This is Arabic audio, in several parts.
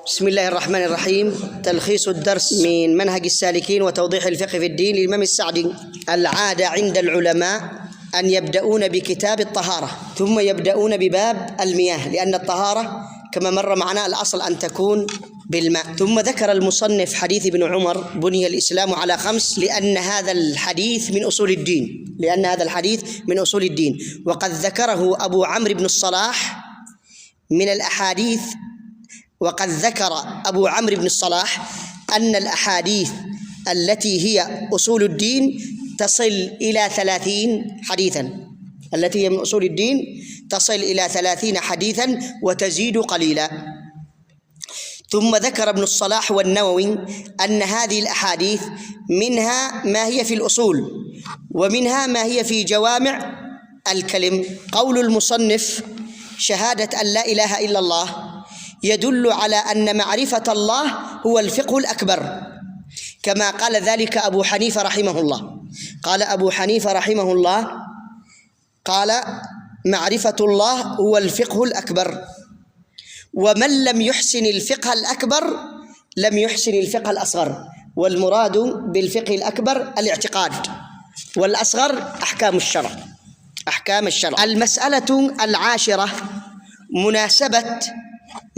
بسم الله الرحمن الرحيم. تلخيص الدرس من منهج السالكين وتوضيح الفقه في الدين للإمام السعدي. العادة عند العلماء أن يبدأون بكتاب الطهارة ثم يبدأون بباب المياه، لأن الطهارة كما مر معنا الأصل أن تكون بالماء. ثم ذكر المصنف حديث ابن عمر: بني الإسلام على 5، لأن هذا الحديث من أصول الدين، وقد ذكره أبو عمرو بن الصلاح من الأحاديث. وقد ذكر أبو عمرو بن الصلاح أن الأحاديث التي هي أصول الدين تصل إلى 30 حديثاً، التي هي من أصول الدين تصل إلى 30 حديثاً وتزيد قليلاً. ثم ذكر ابن الصلاح والنووي أن هذه الأحاديث منها ما هي في الأصول ومنها ما هي في جوامع الكلم. قول المصنف: شهادة أن لا إله إلا الله يدل على أن معرفة الله هو الفقه الأكبر، كما قال ذلك أبو حنيفة رحمه الله. قال أبو حنيفة رحمه الله: قال معرفة الله هو الفقه الأكبر، ومن لم يحسن الفقه الأكبر لم يحسن الفقه الأصغر. والمراد بالفقه الأكبر الاعتقاد، والأصغر أحكام الشرع. المسألة 10: مناسبة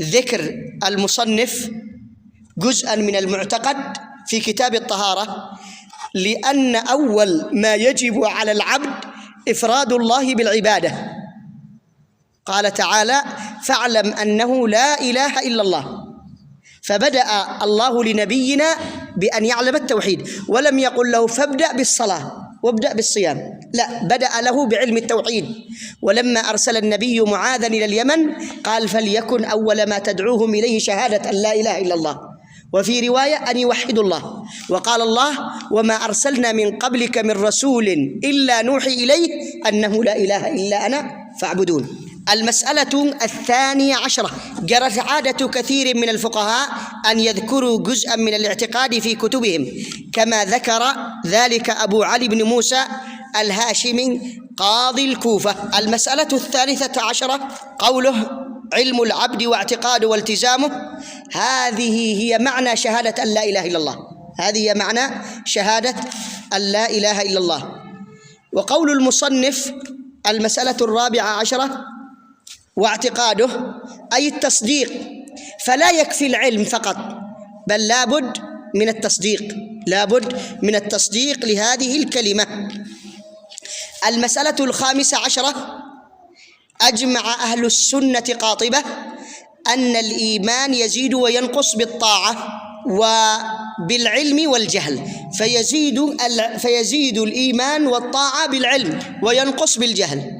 ذكر المصنف جزءا من المعتقد في كتاب الطهارة، لأن أول ما يجب على العبد إفراد الله بالعبادة. قال تعالى: فاعلم أنه لا إله إلا الله. فبدأ الله لنبينا بأن يعلم التوحيد، ولم يقل له فابدأ بالصلاة وابدأ بالصيام، لا، بدأ له بعلم التوحيد. ولما أرسل النبي معاذا إلى اليمن قال: فليكن أول ما تدعوهم إليه شهادة أن لا إله إلا الله، وفي رواية أن يوحدوا الله. وقال الله: وما أرسلنا من قبلك من رسول إلا نوحي إليه أنه لا إله إلا أنا فاعبدون. المسألة 12: جرت عادة كثير من الفقهاء أن يذكروا جزءا من الاعتقاد في كتبهم، كما ذكر ذلك أبو علي بن موسى الهاشمي قاضي الكوفة. المسألة 13: قوله: علم العبد واعتقاده والتزامه. هذه هي معنى شهادة أن لا إله إلا الله، هذه هي معنى شهادة أن لا إله إلا الله. وقول المصنف: المسألة 14: واعتقاده، أي التصديق، فلا يكفي العلم فقط، بل لابد من التصديق لهذه الكلمة. المسألة 15: أجمع أهل السنة قاطبة أن الإيمان يزيد وينقص بالطاعة وبالعلم والجهل، فيزيد الإيمان والطاعة بالعلم وينقص بالجهل.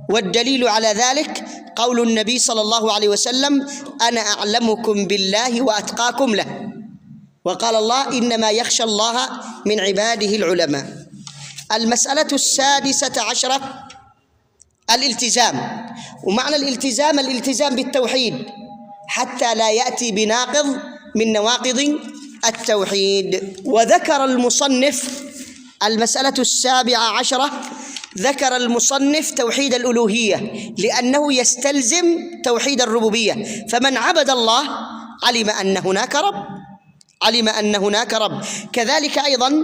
والدليل على ذلك قول النبي صلى الله عليه وسلم: أنا أعلمكم بالله وأتقاكم له. وقال الله: إنما يخشى الله من عباده العلماء. المسألة 16: الالتزام. ومعنى الالتزام بالتوحيد حتى لا يأتي بناقض من نواقض التوحيد. وذكر المصنف المسألة 17: ذكر المصنف توحيد الألوهية، لأنه يستلزم توحيد الربوبية. فمن عبد الله علم أن هناك رب. كذلك أيضا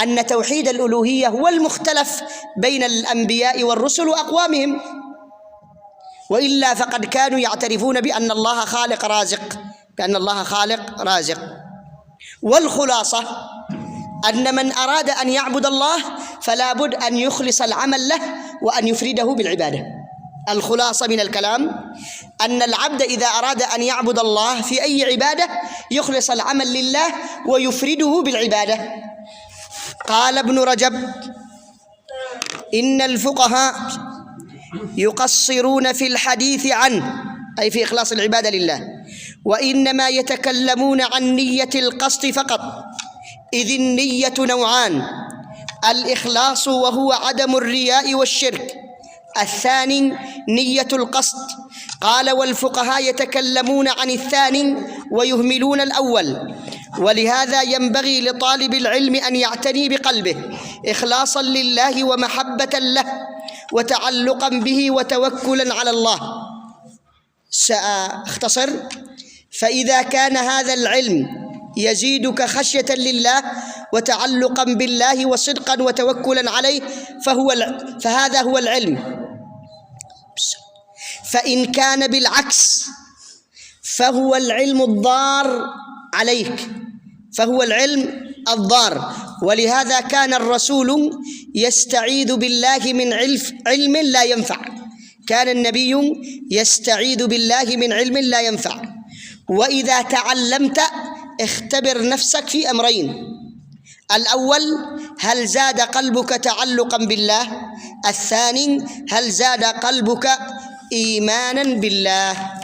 أن توحيد الألوهية هو المختلف بين الأنبياء والرسل وأقوامهم، وإلا فقد كانوا يعترفون بأن الله خالق رازق. والخلاصة أن من أراد أن يعبد الله فلا بد أن يخلص العمل له وأن يفرده بالعبادة. الخلاصة من الكلام أن العبد إذا أراد أن يعبد الله في أي عبادة يخلص العمل لله ويفرده بالعبادة. قال ابن رجب: إن الفقهاء يقصرون في الحديث عنه، أي في إخلاص العبادة لله، وإنما يتكلمون عن نية القصد فقط، إذ النية نوعان: الإخلاص وهو عدم الرياء والشرك، الثاني نية القصد. قال: والفقهاء يتكلمون عن الثاني ويهملون الأول، ولهذا ينبغي لطالب العلم أن يعتني بقلبه إخلاصا لله ومحبة له وتعلقا به وتوكلا على الله. سأختصر فإذا كان هذا العلم يزيدك خشية لله وتعلقا بالله وصدقا وتوكلا عليه فهذا هو العلم. فإن كان بالعكس فهو العلم الضار عليك، فهو العلم الضار. ولهذا كان الرسول يستعيذ بالله من علم لا ينفع، كان النبي يستعيذ بالله من علم لا ينفع. وإذا تعلمت اختبر نفسك في أمرين: الأول هل زاد قلبك تعلقا بالله؟ الثاني هل زاد قلبك إيمانا بالله؟